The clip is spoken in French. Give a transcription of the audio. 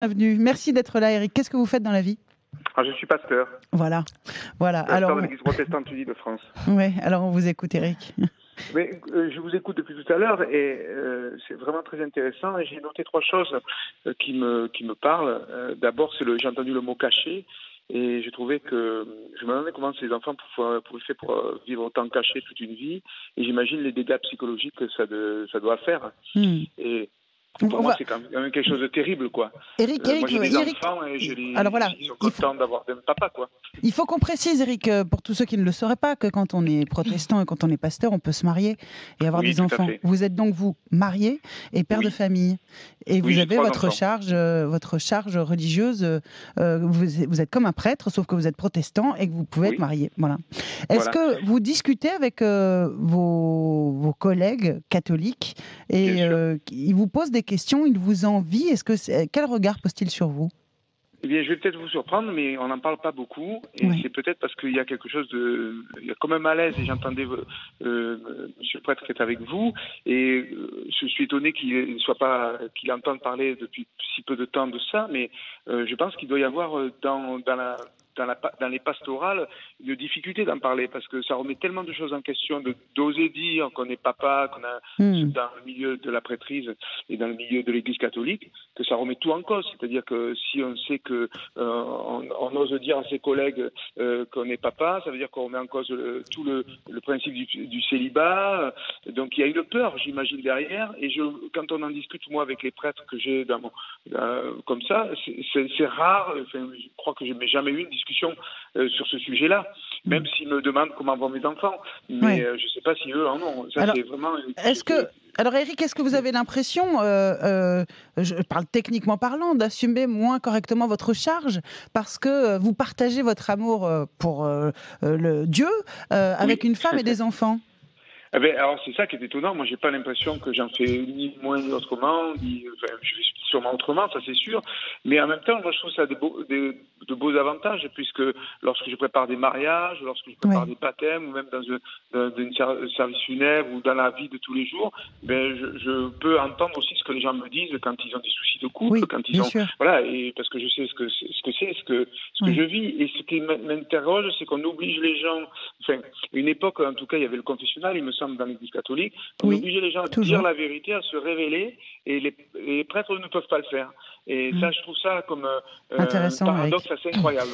Bienvenue. Merci d'être là, Eric. Qu'est-ce que vous faites dans la vie? Je suis pasteur. Voilà. Pasteur de l'Église protestante unie de France. Ouais, alors on vous écoute, Eric. Mais, je vous écoute depuis tout à l'heure et c'est vraiment très intéressant. Et j'ai noté trois choses qui me parlent. D'abord, j'ai entendu le mot caché et j'ai trouvé que je me demandais comment ces enfants pouvaient faire pour vivre autant cachés toute une vie. Et j'imagine les dégâts psychologiques que ça doit faire. Et pour moi, c'est quand même quelque chose de terrible, quoi. Eric, moi, j'ai des enfants et alors voilà, ils sont contents d'avoir un papa, quoi. Il faut qu'on précise, Eric, pour tous ceux qui ne le sauraient pas, que quand on est protestant et quand on est pasteur, on peut se marier et avoir des enfants. Vous êtes donc, vous, marié et père de famille. Et vous avez votre charge religieuse. Vous êtes comme un prêtre, sauf que vous êtes protestant et que vous pouvez être marié. Voilà. Est-ce que vous discutez avec vos collègues catholiques et ils vous posent des questions, ils vous envient? Quel regard posent-ils sur vous? Eh bien, je vais peut-être vous surprendre, mais on n'en parle pas beaucoup. Et c'est peut-être parce qu'il y a quelque chose il y a comme un malaise. Et j'entendais Monsieur le prêtre qui est avec vous. Et je suis étonné qu'il entende parler depuis si peu de temps de ça. Mais je pense qu'il doit y avoir dans les pastorales une difficulté d'en parler parce que ça remet tellement de choses en question, d'oser dire qu'on est papa, qu'on a dans le milieu de la prêtrise et dans le milieu de l'Église catholique, que ça remet tout en cause. C'est-à-dire que si on sait que on ose dire à ses collègues qu'on est papa, ça veut dire qu'on remet en cause tout le principe du célibat. Donc il y a une peur, j'imagine, derrière. Et quand on en discute, moi, avec les prêtres que j'ai comme ça, c'est rare. Enfin, je crois que je n'ai jamais eu une discussion sur ce sujet-là, même s'ils me demandent comment vont mes enfants. Mais je ne sais pas si eux en ont. Ça, c'est vraiment... Alors Eric, est-ce que vous avez l'impression, je parle techniquement parlant, d'assumer moins correctement votre charge parce que vous partagez votre amour pour le Dieu avec une femme et des enfants? Alors c'est ça qui est étonnant. Moi, j'ai pas l'impression que j'en fais ni moins ni autrement, je vais sûrement autrement, ça c'est sûr. Mais en même temps, moi, je trouve ça de beaux avantages, puisque lorsque je prépare des mariages, lorsque je prépare des baptêmes, ou même dans un service funèbre ou dans la vie de tous les jours, je peux entendre aussi ce que les gens me disent quand ils ont des soucis de couple, quand ils ont voilà, et parce que je sais ce que je vis. Et ce qui m'interroge, c'est qu'on oblige les gens. Enfin, une époque, en tout cas, il y avait le confessionnal, il me semble, dans l'Église catholique. On obligeait les gens à dire la vérité, à se révéler, et les prêtres ne peuvent pas le faire. Et ça, je trouve ça comme un paradoxe assez incroyable.